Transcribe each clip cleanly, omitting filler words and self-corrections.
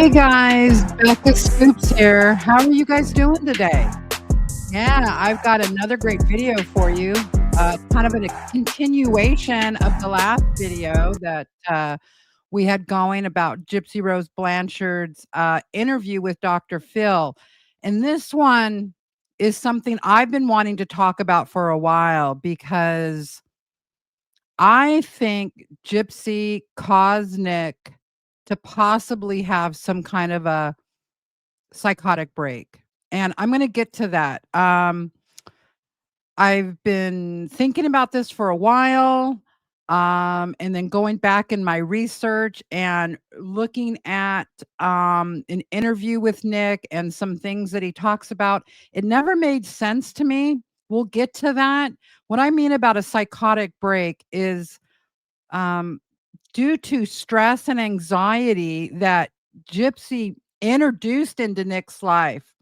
Hey guys, Becca Scoops here. How are you guys doing today? Yeah, I've got another great video for you. Kind of a continuation of the last video that we had going about Gypsy Rose Blanchard's interview with Dr. Phil. And this one is something I've been wanting to talk about for a while because I think Gypsy caused Nick to possibly have some kind of a psychotic break. And I'm going to get to that. I've been thinking about this for a while. And then going back in my research and looking at an interview with Nick and some things that he talks about, it never made sense to me. We'll get to that. What I mean about a psychotic break is due to stress and anxiety that Gypsy introduced into Nick's life.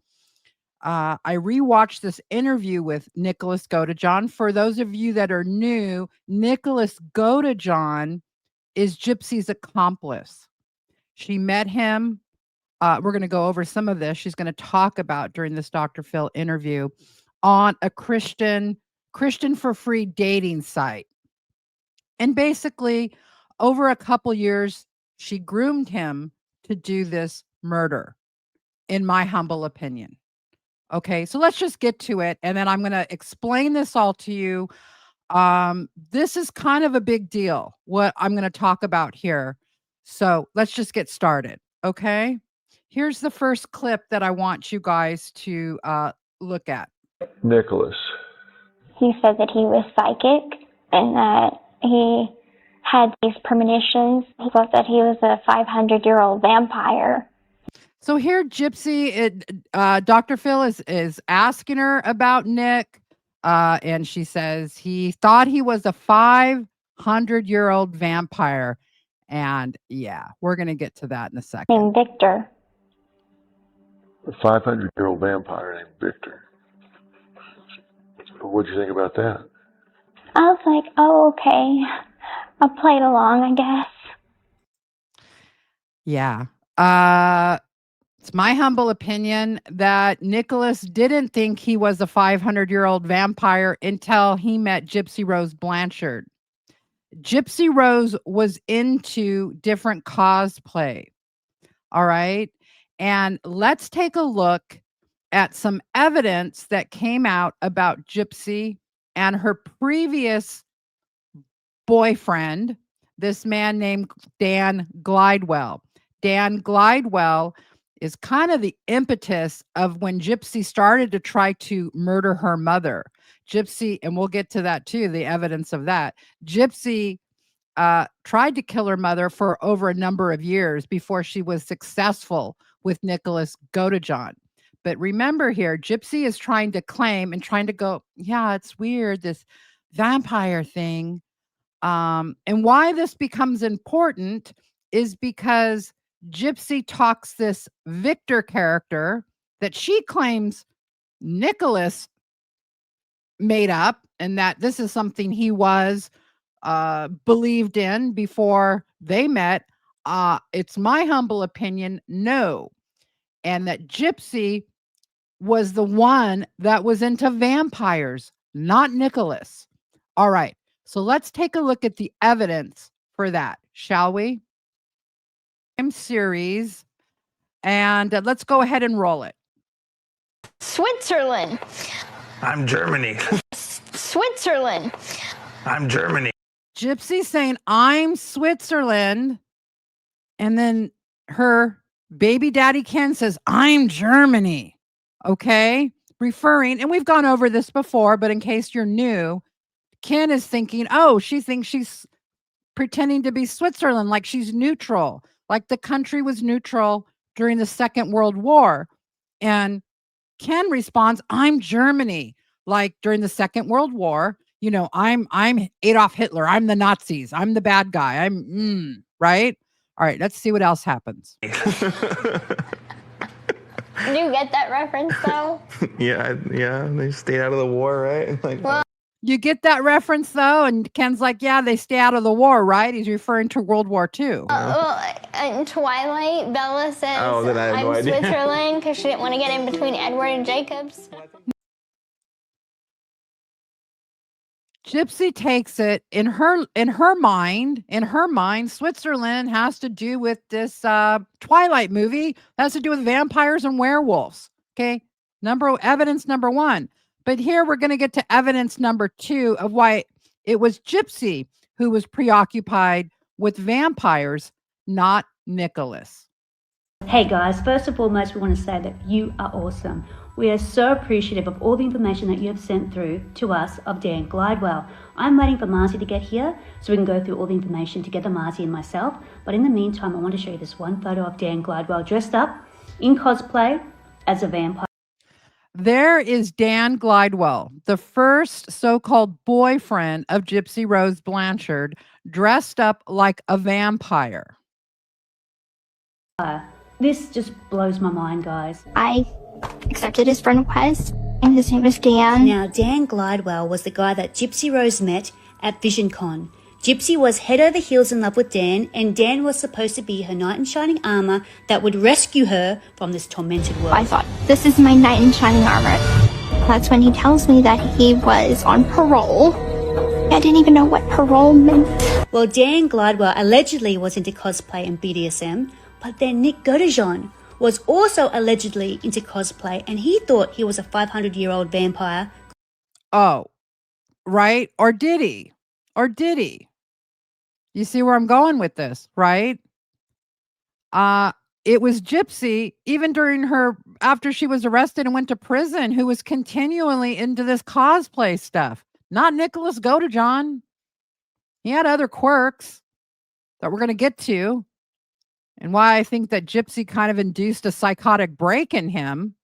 I rewatched this interview with Nicholas Godejohn. For those of you that are new, Nicholas Godejohn is Gypsy's accomplice. She met him. We're going to go over some of this. She's going to talk about during this Dr. Phil interview on a Christian for free dating site. And basically, over a couple years, she groomed him to do this murder, in my humble opinion. Okay, so let's just get to it, and then I'm going to explain this all to you. This is kind of a big deal, what I'm going to talk about here. So let's just get started, okay? Here's the first clip that I want you guys to look at. Nicholas. He said that he was psychic and that he had these premonitions. He thought that he was a 500-year-old vampire. So here, Gypsy, Dr. Phil is asking her about Nick, and she says he thought he was a 500-year-old vampire. And yeah, we're going to get to that in a second. Named Victor. A 500-year-old vampire named Victor. What'd you think about that? I was like, oh, okay. I played along, I guess. Yeah. It's my humble opinion that Nicholas didn't think he was a 500-year-old vampire until he met Gypsy Rose Blanchard. Gypsy Rose was into different cosplay. All right. And let's take a look at some evidence that came out about Gypsy and her previous boyfriend, this man named Dan Glidewell. Dan Glidewell is kind of the impetus of when Gypsy started to try to murder her mother. Gypsy, and we'll get to that too, the evidence of that. Gypsy tried to kill her mother for over a number of years before she was successful with Nicholas Godejohn. But remember here, Gypsy is trying to claim and trying to go, yeah, it's weird, this vampire thing. And why this becomes important is because Gypsy talks this Victor character that she claims Nicholas made up and that this is something he was believed in before they met. It's my humble opinion, no. And that Gypsy was the one that was into vampires, not Nicholas. All right. So let's take a look at the evidence for that, shall we? Series, and let's go ahead and roll it. Switzerland. I'm Germany. Switzerland. I'm Germany. Gypsy saying, I'm Switzerland. And then her baby daddy Ken says, I'm Germany. Okay. Referring, and we've gone over this before, but in case you're new, Ken is thinking, oh, she thinks she's pretending to be Switzerland, like she's neutral, like the country was neutral during the Second World War. And Ken responds, I'm Germany, like during the Second World War. You know, I'm Adolf Hitler. I'm the Nazis. I'm the bad guy. Right? All right, let's see what else happens. Do you get that reference though? Yeah, they stayed out of the war, right? Like, well, You get that reference though? And Ken's like, yeah, they stay out of the war, right? He's referring to World War II. In Twilight, Bella says, then I have no I'm idea. Switzerland, because she didn't want to get in between Edward and Jacobs. Gypsy takes it in her mind, Switzerland has to do with this Twilight movie. That has to do with vampires and werewolves. Okay. Evidence number 1. But here we're going to get to evidence number 2 of why it was Gypsy who was preoccupied with vampires, not Nicholas. Hey guys, first and foremost, we want to say that you are awesome. We are so appreciative of all the information that you have sent through to us of Dan Glidewell. I'm waiting for Marcy to get here so we can go through all the information together, Marcy and myself. But in the meantime, I want to show you this one photo of Dan Glidewell dressed up in cosplay as a vampire. There is Dan Glidewell, the first so-called boyfriend of Gypsy Rose Blanchard, dressed up like a vampire. This just blows my mind, guys. I accepted his friend request, and his name was Dan. Now, Dan Glidewell was the guy that Gypsy Rose met at VisionCon. Gypsy was head over heels in love with Dan, and Dan was supposed to be her knight in shining armor that would rescue her from this tormented world. I thought, this is my knight in shining armor. That's when he tells me that he was on parole. I didn't even know what parole meant. Well, Dan Glidewell allegedly was into cosplay and BDSM, but then Nick Godejohn was also allegedly into cosplay, and he thought he was a 500-year-old vampire. Oh, right? Or did he? You see where I'm going with this, right? It was Gypsy, even after she was arrested and went to prison, who was continually into this cosplay stuff. Not Nicholas Godejohn. He had other quirks that we're going to get to, and why I think that Gypsy kind of induced a psychotic break in him.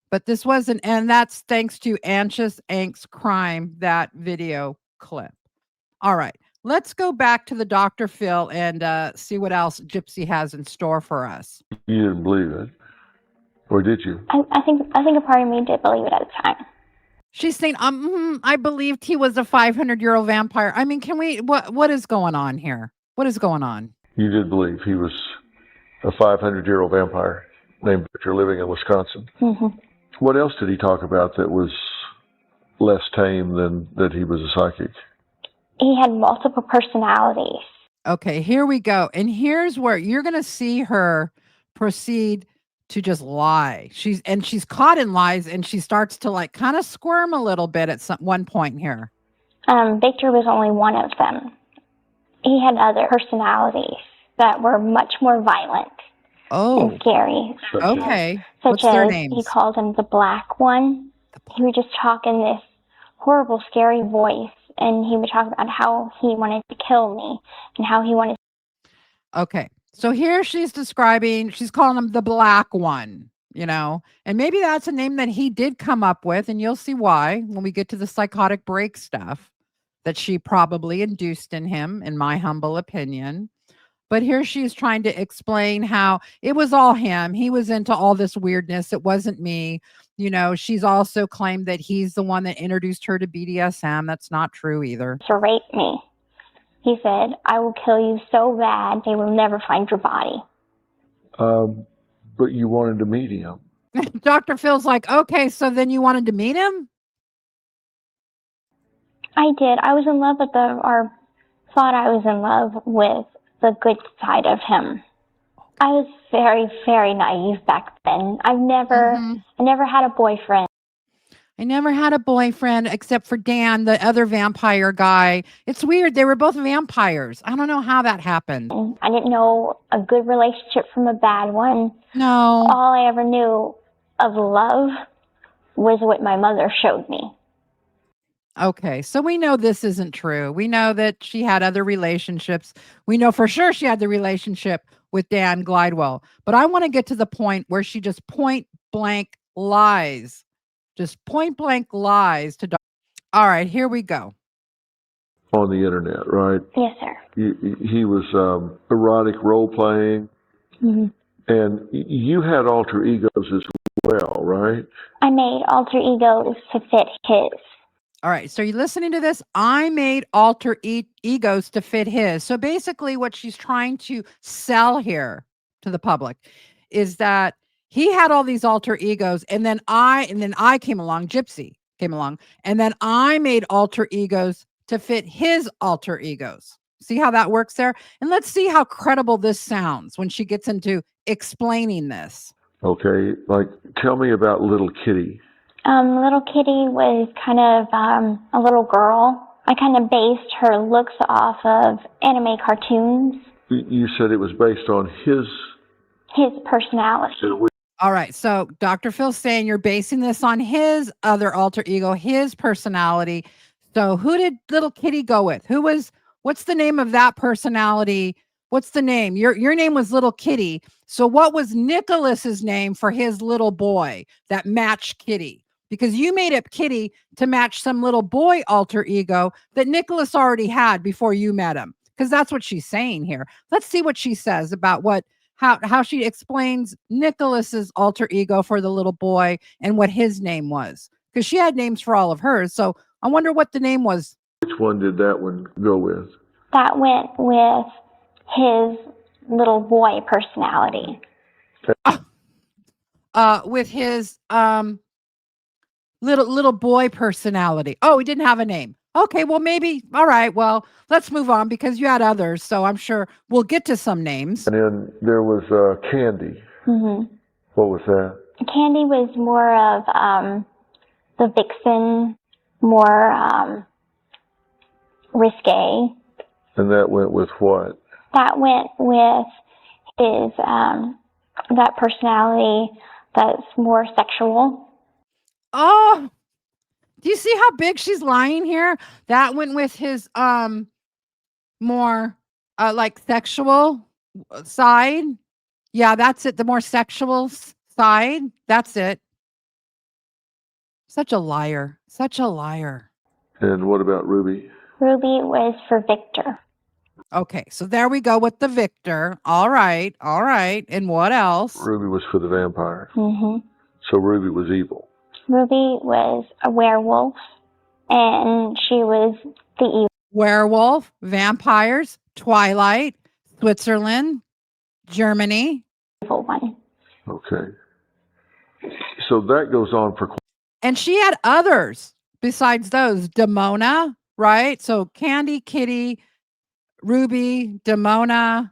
But this wasn't, and that's thanks to Anxious Angst Crime, that video clip. All right, let's go back to the Dr. Phil and see what else Gypsy has in store for us. You didn't believe it, or did you? I think a part of me did believe it at the time. She's saying, I believed he was a 500-year-old vampire. I mean, what is going on here? What is going on? You did believe he was a 500-year-old vampire named Victor living in Wisconsin. Mm-hmm. What else did he talk about that was less tame than that he was a psychic? He had multiple personalities. Okay, here we go. And here's where you're going to see her proceed to just lie. She's caught in lies, and she starts to kind of squirm a little bit at one point here. Victor was only one of them. He had other personalities that were much more violent and scary. Okay. Such What's their as names? he called him the Black One. He would just talk in this horrible, scary voice, and he would talk about how he wanted to kill me and how he wanted. Okay. So here she's calling him the Black One, and maybe that's a name that he did come up with, and you'll see why when we get to the psychotic break stuff that she probably induced in him, in my humble opinion. But here she's trying to explain how it was all him. He was into all this weirdness. It wasn't me. She's also claimed that he's the one that introduced her to BDSM. That's not true either. To rape me. He said, I will kill you so bad they will never find your body. But you wanted to meet him. Dr. Phil's like, okay, so then you wanted to meet him? I did. I was in love with thought I was in love with the good side of him. I was very, very naive back then. I never had a boyfriend. I never had a boyfriend except for Dan, the other vampire guy. It's weird. They were both vampires. I don't know how that happened. I didn't know a good relationship from a bad one. No. All I ever knew of love was what my mother showed me. Okay, so we know this isn't true. We know that she had other relationships. We know for sure she had the relationship with Dan Glidewell. But I want to get to the point where she just point blank lies. Just point blank lies to. All right, here we go. On the internet, right? Yes, sir. He was erotic role playing, and you had alter egos as well, right? I made alter egos to fit his. All right. So you're listening to this. I made alter egos to fit his. So basically, what she's trying to sell here to the public is that he had all these alter egos, and then I came along. Gypsy came along, and then I made alter egos to fit his alter egos. See how that works there? And let's see how credible this sounds when she gets into explaining this. Okay, like tell me about little Kitty. Little Kitty was kind of a little girl. I kind of based her looks off of anime cartoons. You said it was based on his personality. All right. So Dr. Phil's saying you're basing this on his other alter ego, his personality. So who did little Kitty go with? What's the name of that personality? What's the name? Your name was Little Kitty. So what was Nicholas's name for his little boy that matched Kitty? Because you made up Kitty to match some little boy alter ego that Nicholas already had before you met him. Because that's what she's saying here. Let's see what she says about how she explains Nicholas's alter ego for the little boy and what his name was. Because she had names for all of hers. So I wonder what the name was. Which one did that one go with? That went with his little boy personality. With his little boy personality. Oh, he didn't have a name. Okay, well maybe. All right, well, let's move on because you had others, so I'm sure we'll get to some names. And then there was Candy. Mm-hmm. What was that? Candy was more of the vixen, more risque. And that went with what? That went with his that personality that's more sexual. Oh, do you see how big she's lying here? That went with his more like sexual side. Yeah, that's it. The more sexual side. That's it. Such a liar. Such a liar. And what about Ruby? Ruby was for Victor. Okay, so there we go with the Victor. All right. And what else? Ruby was for the vampire. Mm-hmm. So Ruby was evil. Ruby was a werewolf, and she was the evil. Werewolf, vampires, Twilight, Switzerland, Germany. Evil one. Okay. So that goes on for... And she had others besides those. Demona, right? So Candy, Kitty, Ruby, Demona. I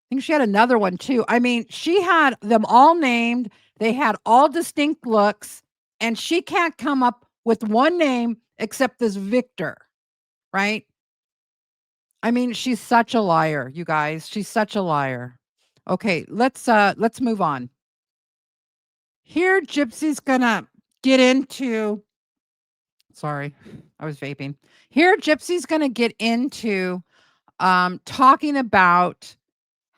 think she had another one too. I mean, she had them all named. They had all distinct looks, and she can't come up with one name except this Victor, right? I mean, she's such a liar, you guys. She's such a liar. Okay, let's move on. Here, Gypsy's gonna get into. Sorry, I was vaping. Here, Gypsy's gonna get into talking about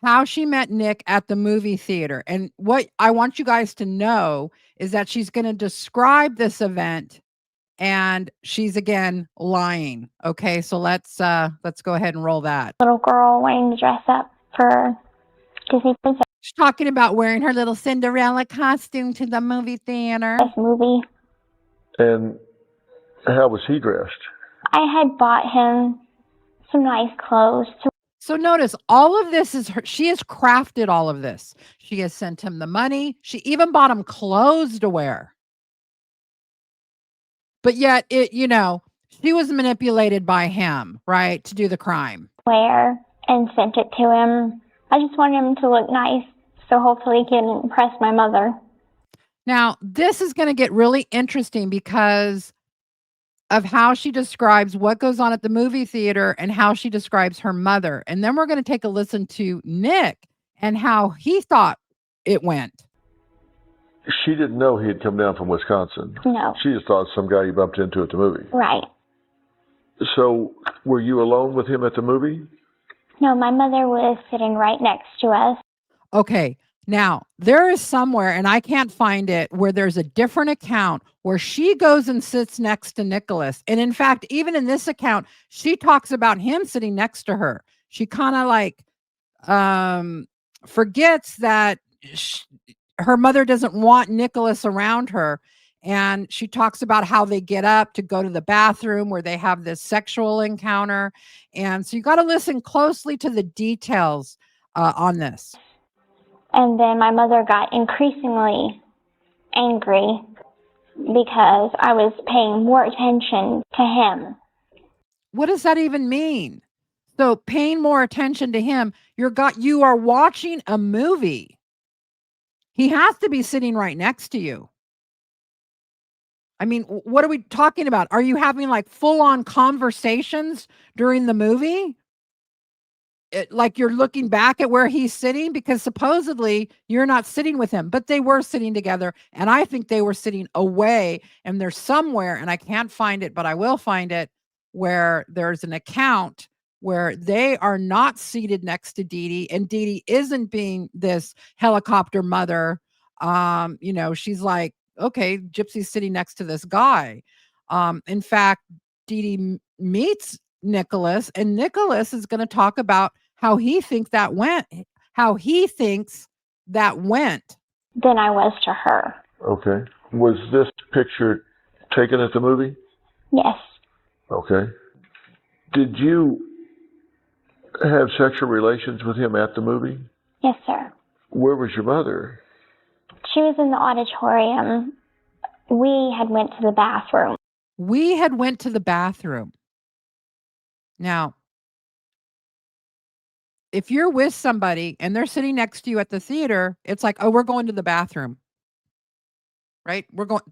how she met Nick at the movie theater. And what I want you guys to know is that she's going to describe this event, and she's again lying. Okay, so let's go ahead and roll that. Little girl wanting to dress up for Disney Princess. She's talking about wearing her little Cinderella costume to the movie theater. This movie. And how was he dressed? I had bought him some nice clothes. So notice all of this is her. She has crafted all of this. She has sent him the money. She even bought him clothes to wear. But yet, she was manipulated by him, right, to do the crime. Wear and sent it to him. I just wanted him to look nice, so hopefully he can impress my mother. Now, this is going to get really interesting because of how she describes what goes on at the movie theater and how she describes her mother. And then we're going to take a listen to Nick and how he thought it went. She didn't know he had come down from Wisconsin. No. She just thought some guy you bumped into at the movie. Right. So were you alone with him at the movie? No, my mother was sitting right next to us. Okay. Now, there is somewhere, and I can't find it, where there's a different account where she goes and sits next to Nicholas. And in fact, even in this account, she talks about him sitting next to her. She kind of like forgets that her mother doesn't want Nicholas around her. And she talks about how they get up to go to the bathroom where they have this sexual encounter. And so you got to listen closely to the details on this. And then my mother got increasingly angry because I was paying more attention to him. What does that even mean? So paying more attention to him, you are watching a movie. He has to be sitting right next to you. I mean, what are we talking about? Are you having like full-on conversations during the movie? Like you're looking back at where he's sitting, because supposedly you're not sitting with him, but they were sitting together. And I think they were sitting away, and there's somewhere, and I can't find it, but I will find it, where there's an account where they are not seated next to Dee Dee, and Dee Dee isn't being this helicopter mother. She's like, okay, Gypsy's sitting next to this guy. In fact, Dee Dee meets Nicholas, and Nicholas is going to talk about how he thinks that went. Than I was to her. Okay. Was this picture taken at the movie? Yes. Okay. Did you have sexual relations with him at the movie? Yes, sir. Where was your mother? She was in the auditorium. We had went to the bathroom. Now, if you're with somebody and they're sitting next to you at the theater, it's like, oh, we're going to the bathroom, right?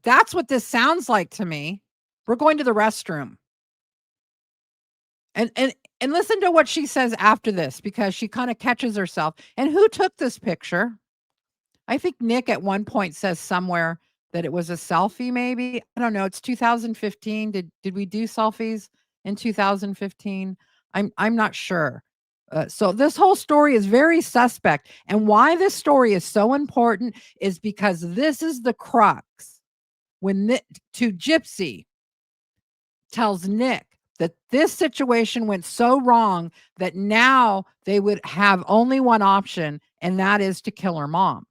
That's what this sounds like to me. We're going to the restroom. And listen to what she says after this, because she kind of catches herself. And who took this picture? I think Nick at one point says somewhere that it was a selfie, maybe. I don't know. It's 2015. Did we do selfies in 2015? I'm not sure. So this whole story is very suspect. And why this story is so important is because this is the crux. When Gypsy tells Nick that this situation went so wrong that now they would have only one option, and that is to kill her mom.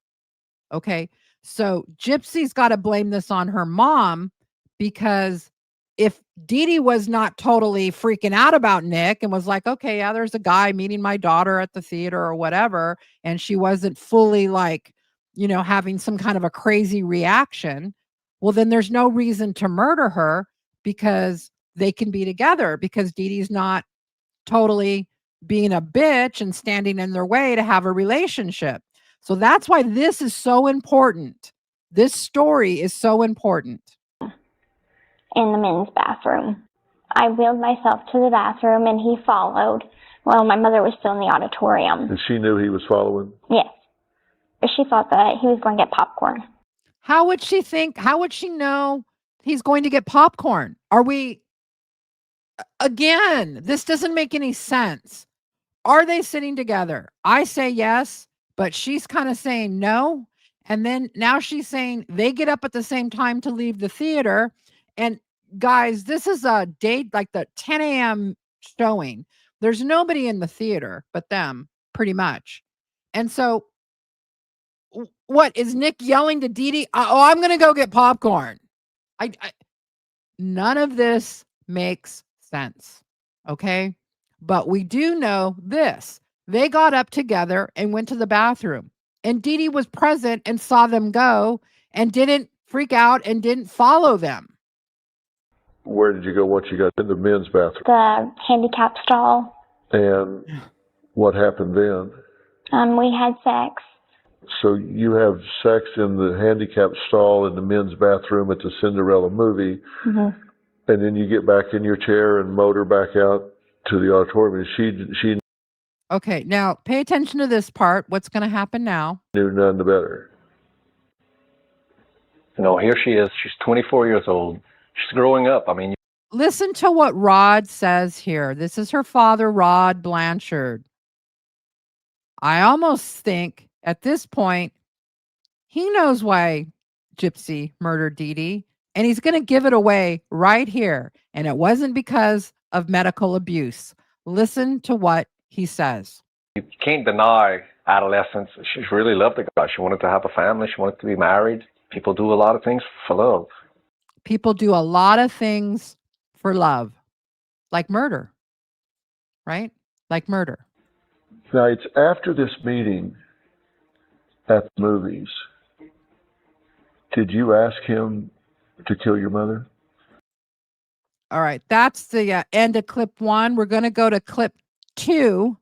Okay. So Gypsy's got to blame this on her mom, because if Dee Dee was not totally freaking out about Nick and was like, okay, yeah, there's a guy meeting my daughter at the theater or whatever, and she wasn't fully like, having some kind of a crazy reaction, well, then there's no reason to murder her, because they can be together, because Dee Dee's not totally being a bitch and standing in their way to have a relationship. So that's why this is so important. This story is so important. In the men's bathroom. I wheeled myself to the bathroom and he followed. Well, my mother was still in the auditorium. And she knew he was following? Yes. But she thought that he was going to get popcorn. How would she know he's going to get popcorn? Again, this doesn't make any sense. Are they sitting together? I say yes, but she's kind of saying no. And then now she's saying they get up at the same time to leave the theater. And guys, this is a date, like the 10 a.m. showing. There's nobody in the theater but them, pretty much. And so what is Nick yelling to Dee Dee? Oh, I'm going to go get popcorn. None of this makes sense. Okay. But we do know this. They got up together and went to the bathroom, and Dee Dee was present and saw them go and didn't freak out and didn't follow them. Where did you go once you got in the men's bathroom? The handicap stall. And what happened then? We had sex. So you have sex in the handicap stall in the men's bathroom at the Cinderella movie, and then you get back in your chair and motor back out to the auditorium. She Okay, now pay attention to this part. What's going to happen now? Knew none the better. Here she is. She's 24 years old. She's growing up. Listen to what Rod says here. This is her father, Rod Blanchard. I almost think at this point, he knows why Gypsy murdered Dee Dee, and he's going to give it away right here. And it wasn't because of medical abuse. Listen to what he says. You can't deny adolescence. She really loved the guy. She wanted to have a family. She wanted to be married. People do a lot of things for love. People do a lot of things for love, like murder, right? Like murder. Now, it's after this meeting at the movies. Did you ask him to kill your mother? All right, that's the end of clip 1. We're going to go to clip 2.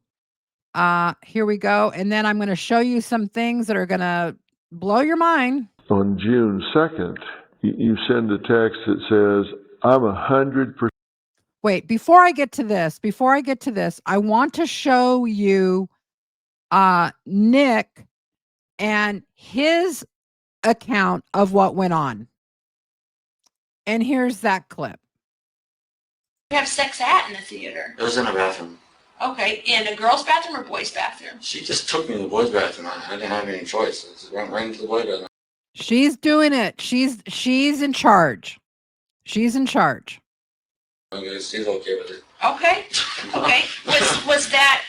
Here we go. And then I'm going to show you some things that are going to blow your mind. On June 2nd, you send a text that says, I'm 100%. Wait, before I get to this, I want to show you Nick and his account of what went on. And here's that clip. You have sex at in the theater? It was in a bathroom. Okay, in a girl's bathroom or boys' bathroom? She just took me to the boys' bathroom. I didn't have any choice. I just went right into the boys' bathroom. She's doing it. She's in charge. She's in charge. Okay, she's okay with it. Okay. Okay. Was that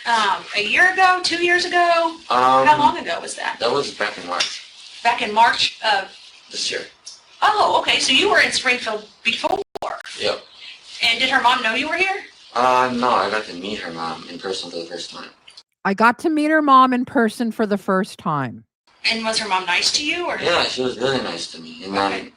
a year ago, 2 years ago? How long ago was that? That was back in March. Back in March of This year. Oh, okay. So you were in Springfield before. Yep. And did her mom know you were here? No, I got to meet her mom in person for the first time. I got to meet her mom in person for the first time. And was her mom nice to you, or? Yeah, she was really nice to me. And then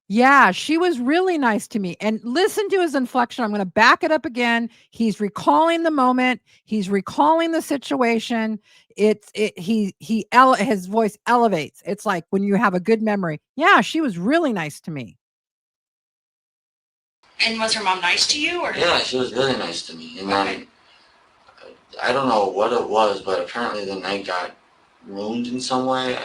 Yeah, she was really nice to me. And listen to his inflection. I'm going to back it up again. He's recalling the moment. He's recalling the situation. His voice elevates. It's like when you have a good memory. Yeah, she was really nice to me. And was her mom nice to you, or? yeah, she was really nice to me. And then I don't know what it was, but apparently the night got ruined in some way.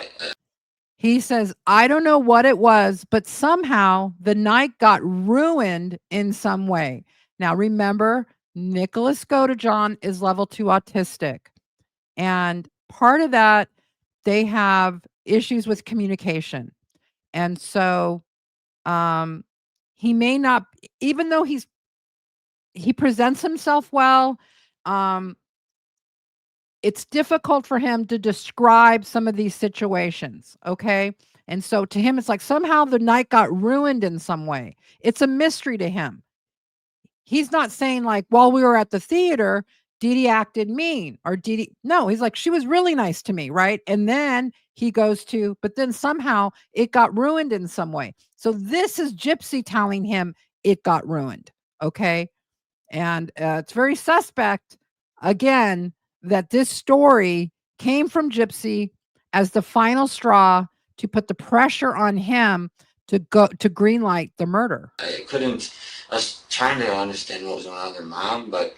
He says, I don't know what it was, but somehow the night got ruined in some way. Now, remember, Nicholas Godejohn is level 2 autistic. And part of that, they have issues with communication. And so he may not, even though he presents himself well, it's difficult for him to describe some of these situations, okay? And so to him, it's like somehow the night got ruined in some way. It's a mystery to him. He's not saying like, while we were at the theater, Dee Dee acted mean, or Dee Dee. No, he's like, she was really nice to me, right? And then he goes to, but then somehow it got ruined in some way. So this is Gypsy telling him it got ruined, okay? And it's very suspect, again, that this story came from Gypsy as the final straw to put the pressure on him to go to greenlight the murder. I was trying to understand what was going on with her mom, but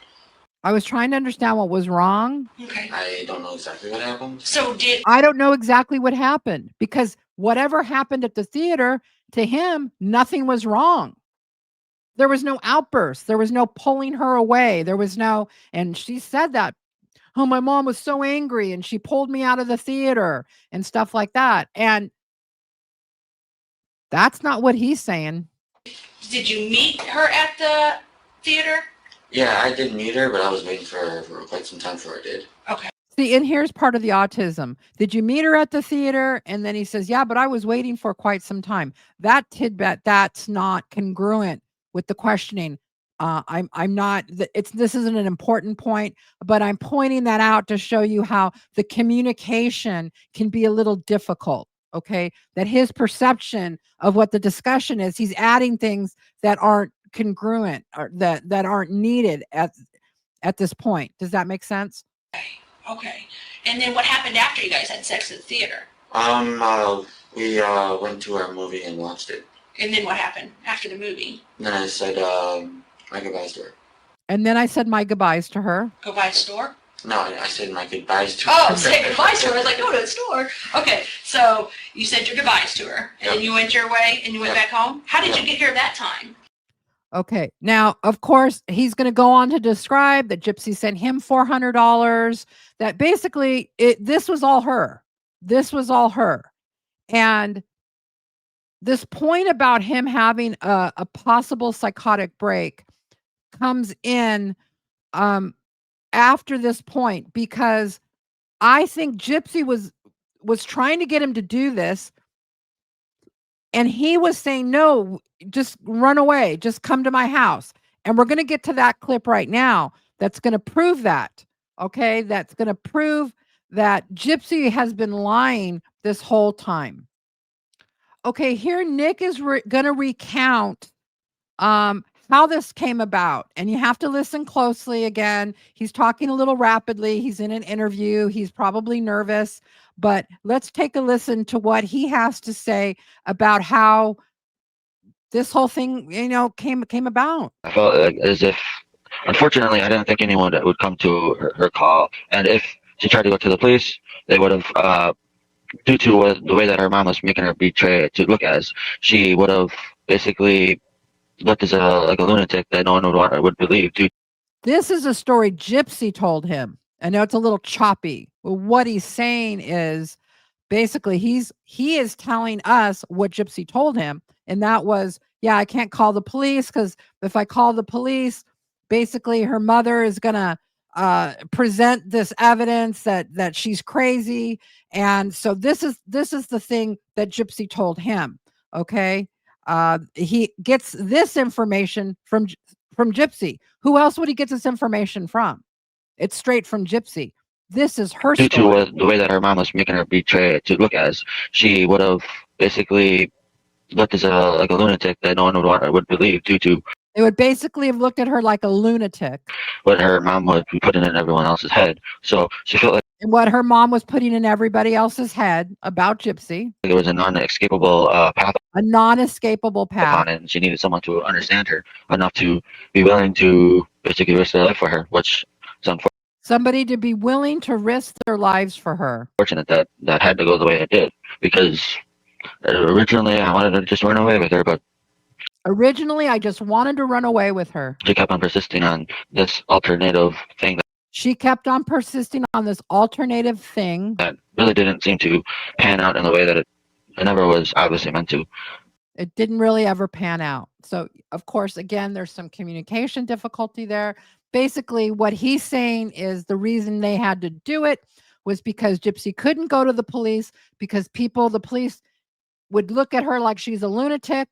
I was trying to understand what was wrong. Okay. I don't know exactly what happened. So I don't know exactly what happened, because whatever happened at the theater, to him, nothing was wrong. There was no outburst. There was no pulling her away. There was no, and she said that, oh, my mom was so angry and she pulled me out of the theater and stuff like that. And that's not what he's saying. Did you meet her at the theater? Yeah, I did meet her, but I was waiting for her for quite some time before I did. Okay. See, and here's part of the autism. Did you meet her at the theater? And then he says, yeah, but I was waiting for quite some time. That tidbit, that's not congruent with the questioning. I'm not, this isn't an important point, but I'm pointing that out to show you how the communication can be a little difficult. Okay. That his perception of what the discussion is, he's adding things that aren't congruent, or that aren't needed at this point. Does that make sense? Okay. And then what happened after you guys had sex at the theater? We went to our movie and watched it. And then what happened after the movie? And then I said my goodbyes to her. And then I said my goodbyes to her. Go by the store? No, I said my goodbyes to her. Oh, say goodbyes to her. I was like, go to the store. Okay, so you said your goodbyes to her, and then you went your way, and you went back home? How did you get here that time? Okay. Now, of course, he's going to go on to describe that Gypsy sent him $400, that basically this was all her. This was all her. And this point about him having a possible psychotic break comes in after this point, because I think Gypsy was trying to get him to do this. And he was saying, no, just run away. Just come to my house. And we're going to get to that clip right now. That's going to prove that. Okay. That's going to prove that Gypsy has been lying this whole time. Okay. Here, Nick is going to recount how this came about. And you have to listen closely again. He's talking a little rapidly. He's in an interview. He's probably nervous, but let's take a listen to what he has to say about how this whole thing, came about. I felt like as if, unfortunately, I didn't think anyone would come to her call. And if she tried to go to the police, they would have, due to the way that her mom was making her betray to look as, she would have basically looked as a lunatic that no one would believe. This is a story Gypsy told him. I know it's a little choppy. But what he's saying is basically he is telling us what Gypsy told him. And that was, yeah, I can't call the police because if I call the police, basically her mother is going to present this evidence that she's crazy. And so this is the thing that Gypsy told him. Okay. He gets this information from Gypsy. Who else would he get this information from? It's straight from Gypsy. This is her due story. to the way that her mom was making her betray to look as, she would have basically looked as a lunatic that no one would believe due to They would basically have looked at her like a lunatic. what her mom would be putting in everyone else's head. So she felt like And what her mom was putting in everybody else's head about Gypsy. it was a non-escapable path. A non-escapable path. On it, and she needed someone to understand her enough to be willing to basically risk their life for her, which is unfortunate. Somebody to be willing to risk their lives for her. Fortunate that had to go the way it did, because originally I wanted to just run away with her, but Originally, I just wanted to run away with her. she kept on persisting on this alternative thing She kept on persisting on this alternative thing that really didn't seem to pan out in the way that it never was obviously meant to. It didn't really ever pan out. So, of course, again, there's some communication difficulty there. Basically, what he's saying is the reason they had to do it was because Gypsy couldn't go to the police because the police would look at her like she's a lunatic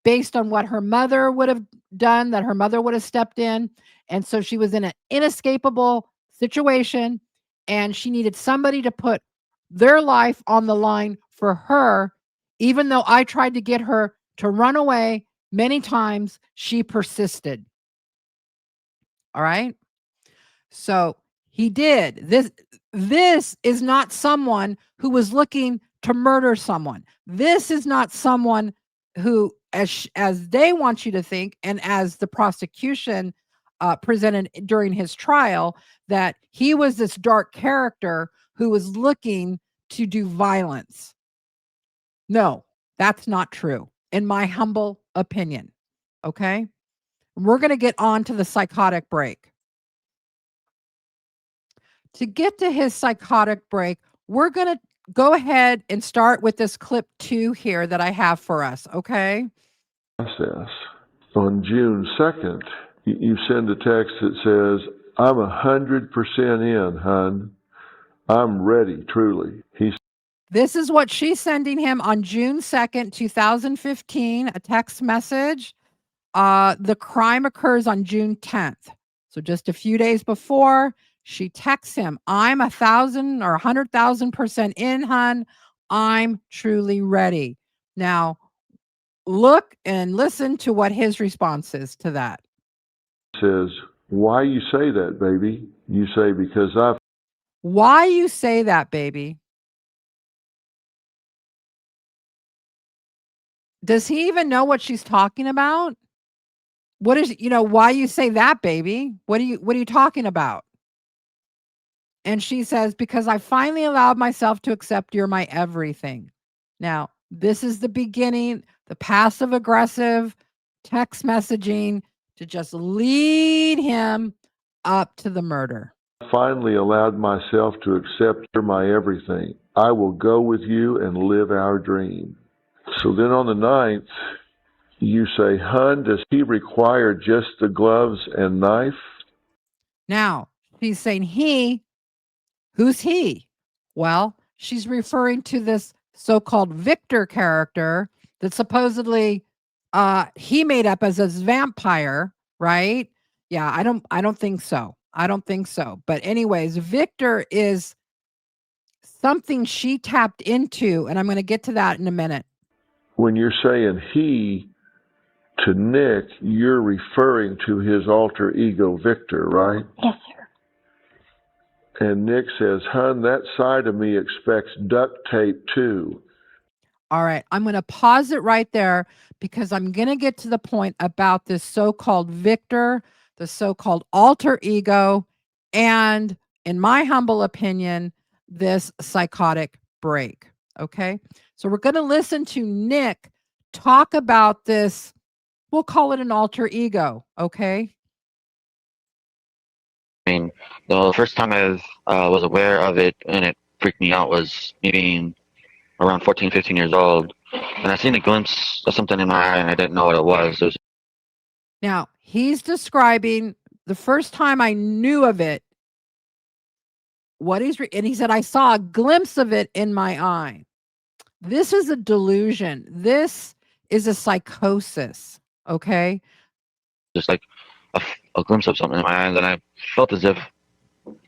based on what her mother would have done, that her mother would have stepped in. And so she was in an inescapable situation and she needed somebody to put their life on the line for her. Even though I tried to get her to run away many times, she persisted. All right. So he did this. This is not someone who was looking to murder someone. This is not someone who, as they want you to think, and as the prosecution presented during his trial, that he was this dark character who was looking to do violence. No, that's not true, in my humble opinion. Okay? We're going to get on to the psychotic break. To get to his psychotic break, we're going to go ahead and start with this clip 2 here that I have for us, okay? Process. On June 2nd, you send a text that says, I'm 100% in, hun. I'm ready, truly. This is what she's sending him on June 2nd, 2015, a text message. The crime occurs on June 10th. So just a few days before, she texts him, I'm 1,000 or 100,000% in, hun. I'm truly ready. Now, look and listen to what his response is to that. Says, why you say that, baby? You say, because I've... Why you say that, baby? Does he even know what she's talking about? What is, why you say that, baby? What are you talking about? And she says, because I finally allowed myself to accept you're my everything. Now, this is the beginning, the passive aggressive text messaging to just lead him up to the murder. Finally allowed myself to accept you're my everything. I will go with you and live our dream. So then on the 9th, you say, hun, does he require just the gloves and knife? Now, she's saying he. Who's he? Well, she's referring to this so-called Victor character that supposedly he made up as a vampire, right? Yeah, I don't think so. I don't think so. But anyways, Victor is something she tapped into, and I'm going to get to that in a minute. When you're saying he to Nick, you're referring to his alter ego, Victor, right? Yes, sir. And Nick says, "Hun, that side of me expects duct tape too." All right, I'm going to pause it right there because I'm going to get to the point about this so-called Victor, the so-called alter ego, and in my humble opinion, this psychotic break. Okay, so we're going to listen to Nick talk about this. We'll call it an alter ego. Okay. I mean, the first time I was aware of it and it freaked me out was me being around 14, 15 years old. And I seen a glimpse of something in my eye and I didn't know what it was. It was Now, he's describing the first time I knew of it, and he said, I saw a glimpse of it in my eye. This is a delusion. This is a psychosis. Okay. just like a glimpse of something in my eye. And then I felt as if,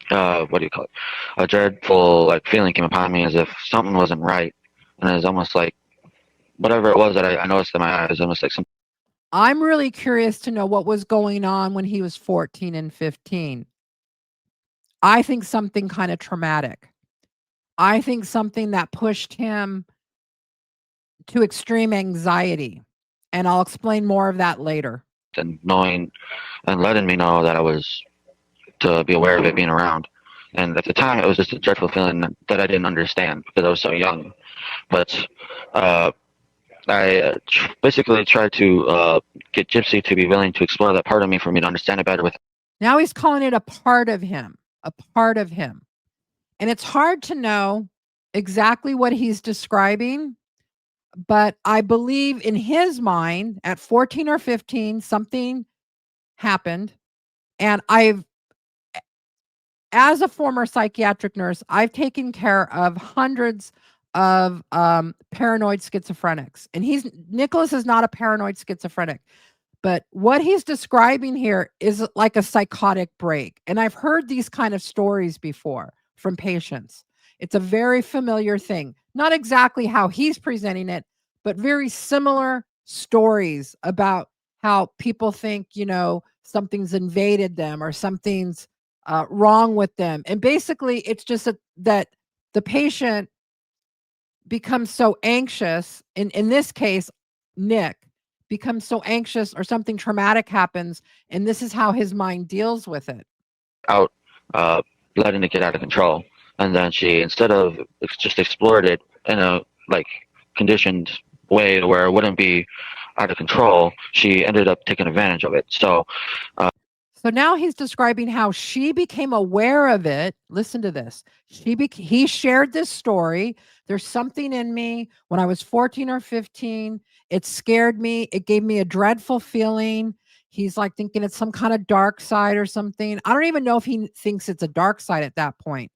what do you call it? A dreadful like feeling came upon me as if something wasn't right. And it was almost like whatever it was that I noticed in my eyes, almost like something. I'm really curious to know what was going on when he was 14 and 15. I think something kind of traumatic. I think something that pushed him to extreme anxiety. And I'll explain more of that later. And knowing and letting me know that I was to be aware of it being around. And at the time, it was just a dreadful feeling that I didn't understand because I was so young. But I basically tried to get Gypsy to be willing to explore that part of me for me to understand it better. Now he's calling it a part of him, a part of him. And it's hard to know exactly what he's describing, but I believe in his mind at 14 or 15, something happened. And as a former psychiatric nurse, I've taken care of hundreds of paranoid schizophrenics. And Nicholas is not a paranoid schizophrenic, but what he's describing here is like a psychotic break. And I've heard these kind of stories before from patients. It's a very familiar thing. Not exactly how he's presenting it, but very similar stories about how people think, something's invaded them or something's wrong with them. And basically, it's just that the patient becomes so anxious. In this case, Nick becomes so anxious or something traumatic happens. And this is how his mind deals with it. Letting it get out of control. And then she, instead of just explored it in a conditioned way where it wouldn't be out of control, she ended up taking advantage of it. So now he's describing how she became aware of it. Listen to this. He shared this story. There's something in me when I was 14 or 15. It scared me. It gave me a dreadful feeling. He's like thinking it's some kind of dark side or something. I don't even know if he thinks it's a dark side at that point.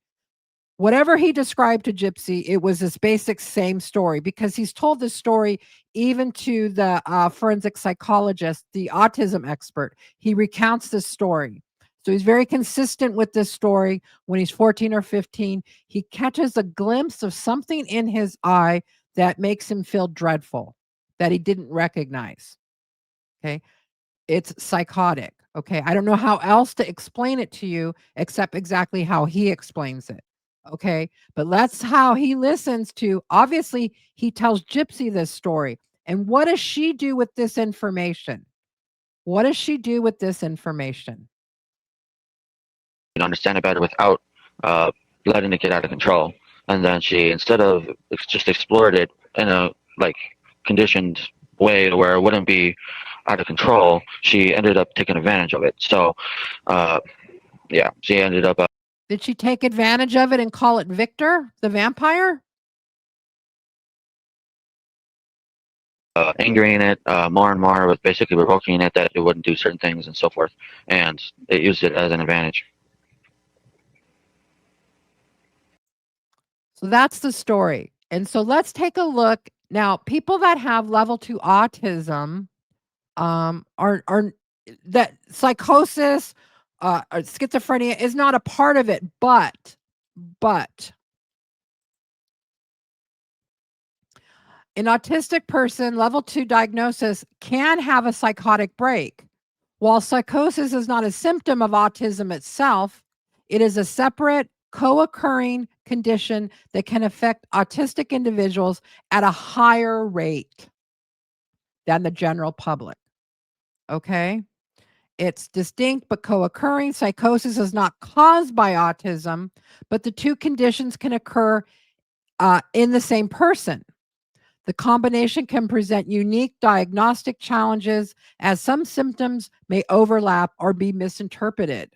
Whatever he described to Gypsy, it was this basic same story because he's told this story even to the forensic psychologist, the autism expert. He recounts this story. So he's very consistent with this story. When he's 14 or 15, he catches a glimpse of something in his eye that makes him feel dreadful, that he didn't recognize. Okay. It's psychotic. Okay. I don't know how else to explain it to you except exactly how he explains it. Okay. But that's how he listens to. Obviously, he tells Gypsy this story. And what does she do with this information? What does she do with this information? Understand it better without letting it get out of control. And then she, instead of just explored it in a conditioned way where it wouldn't be out of control, she ended up taking advantage of it. So she ended up did she take advantage of it and call it Victor, the vampire? Angering it more and more, with basically provoking it that it wouldn't do certain things and so forth. And it used it as an advantage. So that's the story. And so let's take a look Now, people that have level 2 autism are that psychosis, or schizophrenia is not a part of it, but an autistic person, level 2 diagnosis, can have a psychotic break. While psychosis is not a symptom of autism itself, it is a separate, co-occurring condition that can affect autistic individuals at a higher rate than the general public. Okay? It's distinct but co-occurring. Psychosis is not caused by autism, but the two conditions can occur in the same person. The combination can present unique diagnostic challenges as some symptoms may overlap or be misinterpreted.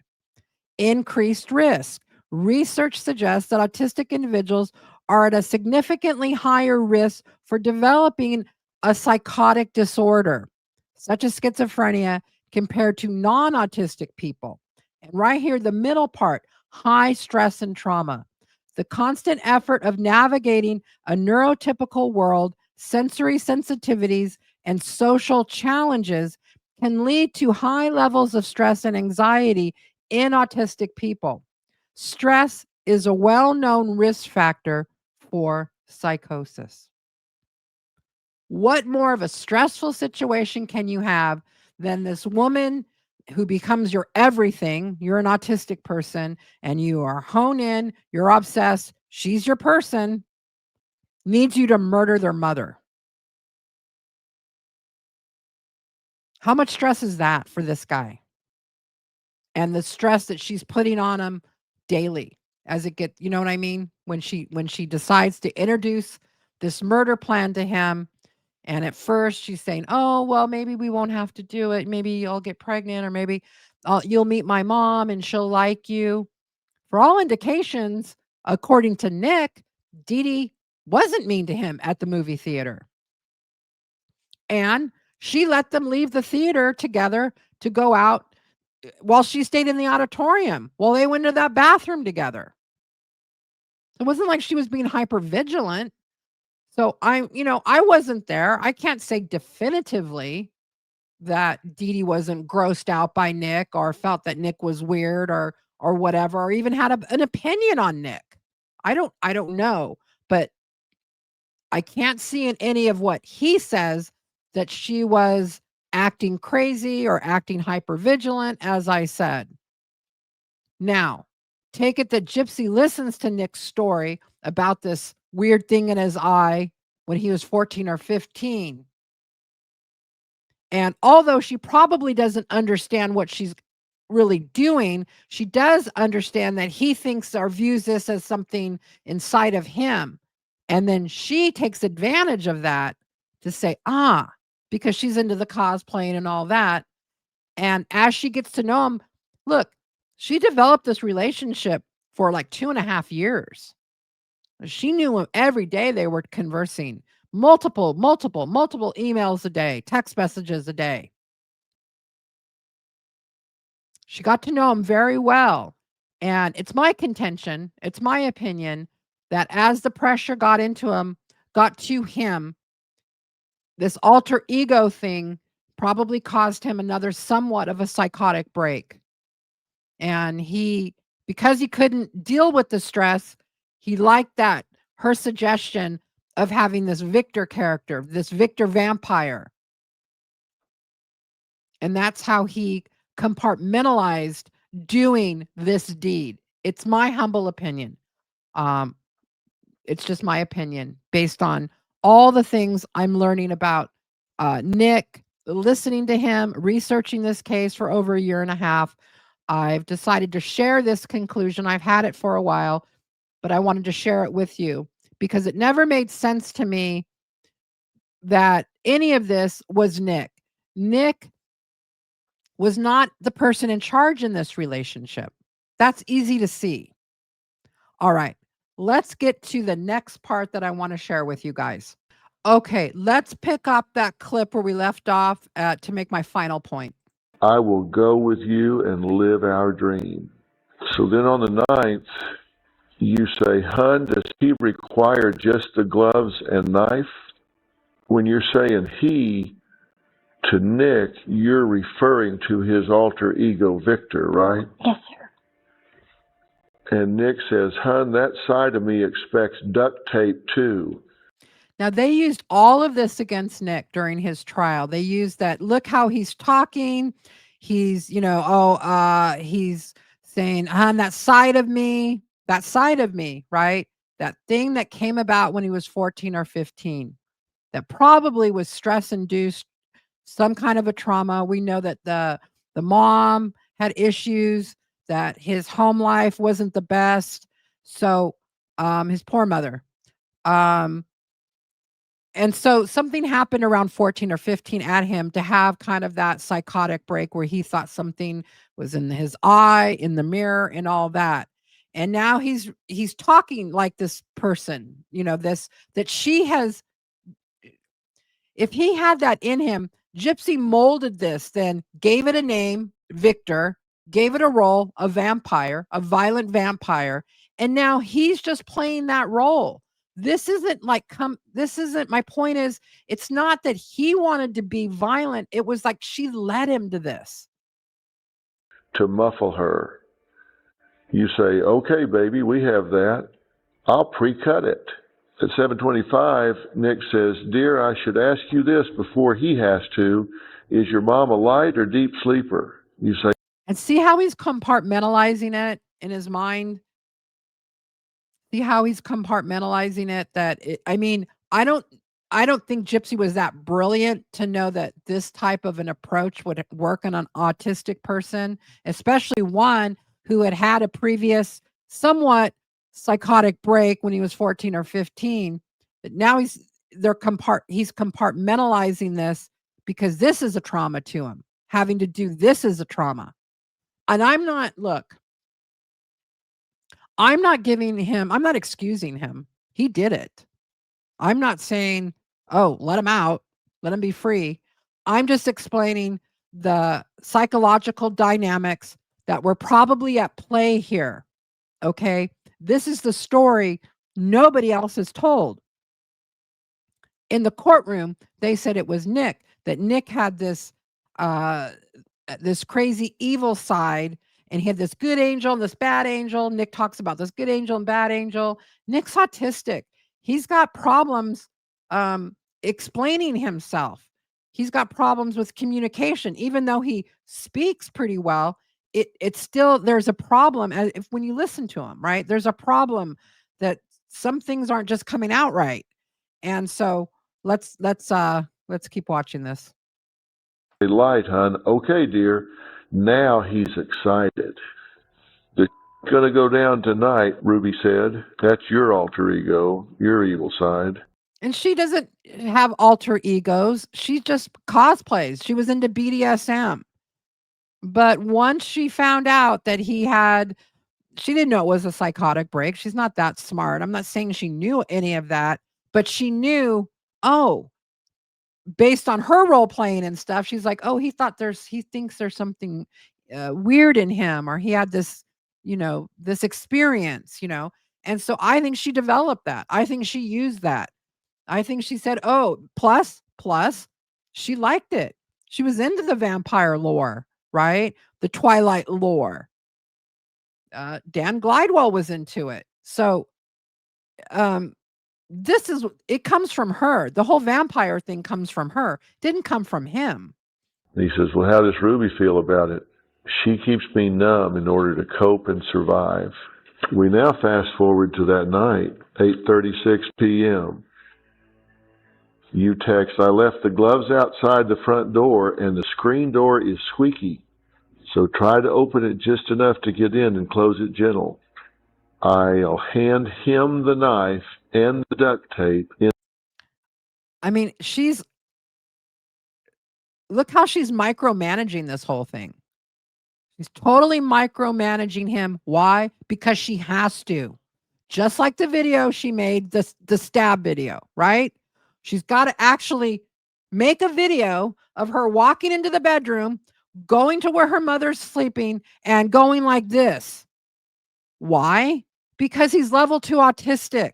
Increased risk. Research suggests that autistic individuals are at a significantly higher risk for developing a psychotic disorder, such as schizophrenia, compared to non-autistic people. And right here, the middle part, high stress and trauma. The constant effort of navigating a neurotypical world, sensory sensitivities, and social challenges can lead to high levels of stress and anxiety in autistic people. Stress is a well-known risk factor for psychosis. What more of a stressful situation can you have than this woman who becomes your everything? You're an autistic person and you are honed in, you're obsessed, she's your person, needs you to murder their mother. How much stress is that for this guy? And the stress that she's putting on him daily as it gets, you know what I mean? When she decides to introduce this murder plan to him, and at first she's saying, "Oh, well, maybe we won't have to do it. Maybe I'll get pregnant, or maybe you'll meet my mom and she'll like you." For all indications, according to Nick, Dee Dee wasn't mean to him at the movie theater. And she let them leave the theater together to go out while she stayed in the auditorium, while they went to that bathroom together. It wasn't like she was being hyper vigilant. So I wasn't there. I can't say definitively that Dee Dee wasn't grossed out by Nick or felt that Nick was weird or whatever, or even had an opinion on Nick. I don't know, but I can't see in any of what he says that she was acting crazy or acting hypervigilant, as I said. Now, take it that Gypsy listens to Nick's story about this weird thing in his eye when he was 14 or 15. And although she probably doesn't understand what she's really doing, she does understand that he thinks or views this as something inside of him. And then she takes advantage of that to say, because she's into the cosplaying and all that. And as she gets to know him, look, she developed this relationship for like 2.5 years. She knew him every day. They were conversing multiple emails a day, text messages a day. She got to know him very well. And it's my contention, it's my opinion, that as the pressure got to him, this alter ego thing probably caused him another somewhat of a psychotic break. And because he couldn't deal with the stress, he liked her suggestion of having this Victor character, this Victor vampire. And that's how he compartmentalized doing this deed. It's my humble opinion. It's just my opinion based on all the things I'm learning about Nick, listening to him, researching this case for over 1.5 years. I've decided to share this conclusion. I've had it for a while, but I wanted to share it with you because it never made sense to me that any of this was Nick. Nick was not the person in charge in this relationship. That's easy to see. All right, let's get to the next part that I want to share with you guys. Okay, let's pick up that clip where we left off to make my final point. I will go with you and live our dream. So then on the 9th, you say, "Hun, does he require just the gloves and knife?" when you're saying he to Nick, you're referring to his alter ego, Victor, right? Yes, sir. And Nick says, "Hun, that side of me expects duct tape too." Now, they used all of this against Nick during his trial. They used that, look how he's talking. He's, he's saying, "Hun, that side of me, right? That thing that came about when he was 14 or 15, that probably was stress-induced, some kind of a trauma." We know that the mom had issues, that his home life wasn't the best. So, his poor mother. And so something happened around 14 or 15 at him to have kind of that psychotic break where he thought something was in his eye, in the mirror, and all that. And now he's talking like this person, that she has. If he had that in him, Gypsy molded this, then gave it a name, Victor, gave it a role, a vampire, a violent vampire, and now he's just playing that role. This isn't my point is, it's not that he wanted to be violent. It was like she led him to this. To muffle her. You say, "Okay, baby, we have that. I'll pre-cut it." At 7:25, Nick says, "Dear, I should ask you this before he has to. Is your mom a light or deep sleeper?" You say, and see how he's compartmentalizing it in his mind. See how he's compartmentalizing it. I don't think Gypsy was that brilliant to know that this type of an approach would work on an autistic person, especially one who had had a previous somewhat psychotic break when he was 14 or 15. But now he's compartmentalizing this because this is a trauma to him. Having to do this is a trauma. And I'm not excusing him. He did it. I'm not saying, "Oh, let him out, let him be free." I'm just explaining the psychological dynamics that were probably at play here. Okay? This is the story nobody else has told. In the courtroom, they said it was Nick, that Nick had this crazy evil side, and he had this good angel and this bad angel. Nick talks about this good angel and bad angel. Nick's autistic. He's got problems explaining himself. He's got problems with communication. Even though he speaks pretty well, it's still, there's a problem when you listen to him, right? There's a problem that some things aren't just coming out right. And so let's keep watching this. "Light, hon. Okay, dear." Now he's excited. "The gonna go down tonight," Ruby said. "That's your alter ego, your evil side." And she doesn't have alter egos. She just cosplays. She was into BDSM. But once she found out that she didn't know it was a psychotic break. She's not that smart. I'm not saying she knew any of that, but she knew, based on her role playing and stuff, she's like, "Oh, he thinks there's something weird in him, or he had this, this experience, And so I think she developed that. I think she used that. I think she said, "Oh, plus, she liked it. She was into the vampire lore, right? The Twilight lore. Dan Glidewell was into it. So, it comes from her. The whole vampire thing comes from her. It didn't come from him." And he says, "Well, how does Ruby feel about it?" "She keeps me numb in order to cope and survive." We now fast forward to that night, 8:36 p.m. You text, "I left the gloves outside the front door and the screen door is squeaky. So try to open it just enough to get in and close it gentle. I'll hand him the knife and the duct tape." Look how she's micromanaging this whole thing. She's totally micromanaging him. Why? Because she has to. Just like the video she made, the stab video, right? She's got to actually make a video of her walking into the bedroom, going to where her mother's sleeping, and going like this. Why? Because he's level 2 autistic,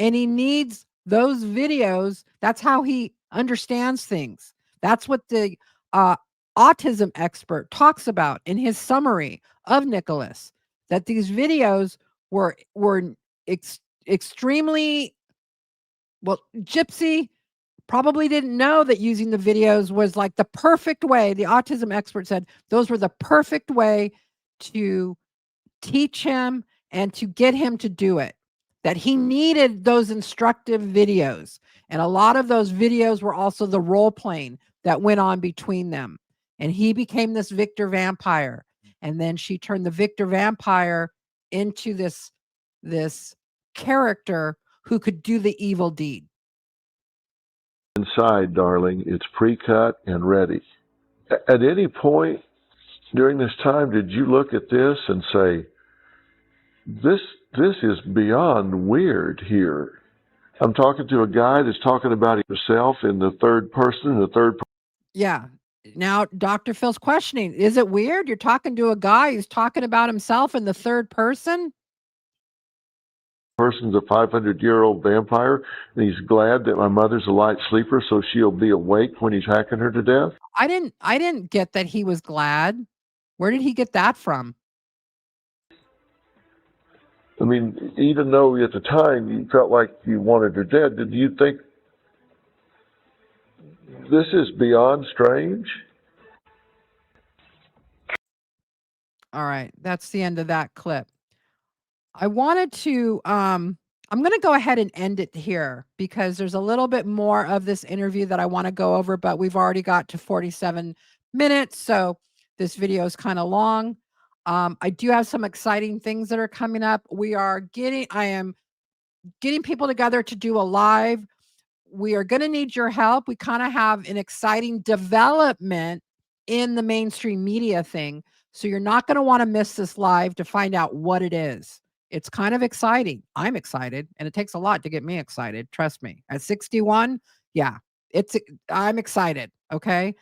and he needs those videos. That's how he understands things. That's what the autism expert talks about in his summary of Nicholas, that these videos were extremely, well, Gypsy probably didn't know that using the videos was like the perfect way. The autism expert said those were the perfect way to teach him and to get him to do it, that he needed those instructive videos. And a lot of those videos were also the role playing that went on between them. And he became this Victor vampire. And then she turned the Victor vampire into this character who could do the evil deed. Inside, darling, it's pre-cut and ready. At any point during this time, did you look at this and say, this is beyond weird here? I'm talking to a guy that's talking about himself in the third person, Yeah. Now, Dr. Phil's questioning, is it weird? You're talking to a guy who's talking about himself in the third person? person's a 500-year-old vampire, and he's glad that my mother's a light sleeper, so she'll be awake when he's hacking her to death? I didn't get that he was glad. Where did he get that from? I mean, even though at the time you felt like you wanted her dead, did you think this is beyond strange? All right, that's the end of that clip. I wanted to I'm going to go ahead and end it here because there's a little bit more of this interview that I want to go over, but we've already got to 47 minutes, so this video is kind of long. I do have some exciting things that are coming up. I am getting people together to do a live. We are going to need your help. We kind of have an exciting development in the mainstream media thing. So you're not going to want to miss this live to find out what it is. It's kind of exciting. I'm excited, and it takes a lot to get me excited. Trust me. At 61, yeah, I'm excited. Okay.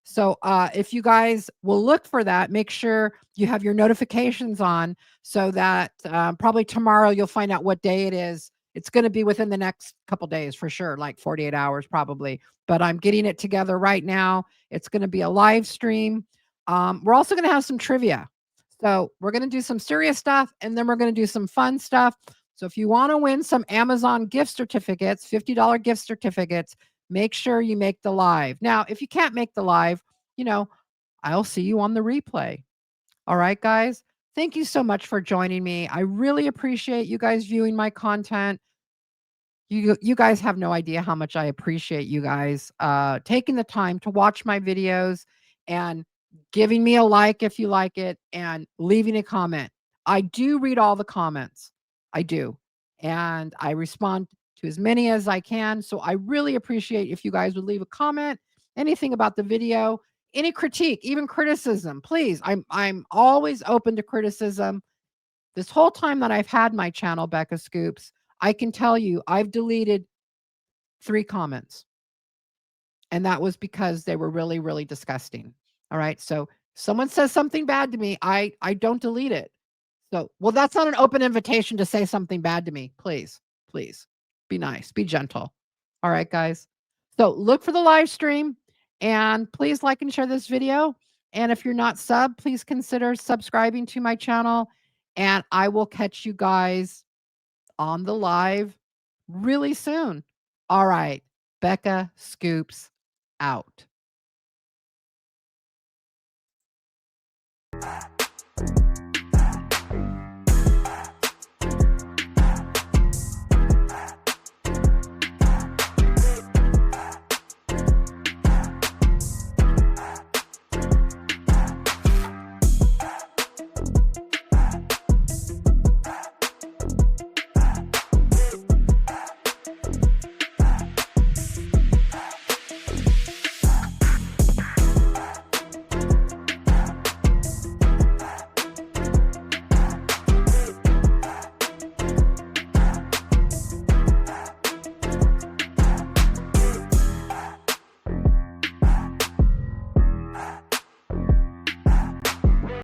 So if you guys will look for that, make sure you have your notifications on so that probably tomorrow you'll find out what day it is. It's going to be within the next couple days for sure, like 48 hours probably. But I'm getting it together right now. It's going to be a live stream. We're also going to have some trivia. So we're going to do some serious stuff, and then we're going to do some fun stuff. So if you want to win some Amazon gift certificates, $50 gift certificates, make sure you make the live. Now, if you can't make the live, I'll see you on the replay. All right, guys. Thank you so much for joining me. I really appreciate you guys viewing my content. You guys have no idea how much I appreciate you guys taking the time to watch my videos and giving me a like if you like it and leaving a comment. I do read all the comments. I do. And I respond to as many as I can. So I really appreciate if you guys would leave a comment, anything about the video, any critique, even criticism, please. I'm always open to criticism. This whole time that I've had my channel, Becca Scoops, I can tell you I've deleted 3 comments. And that was because they were really, really disgusting. All right. So someone says something bad to me, I don't delete it. So, well, that's not an open invitation to say something bad to me. Please, please be nice, be gentle. All right, guys. So look for the live stream and please like and share this video. And if you're not sub, please consider subscribing to my channel. And I will catch you guys on the live really soon. All right. Becca Scoops out.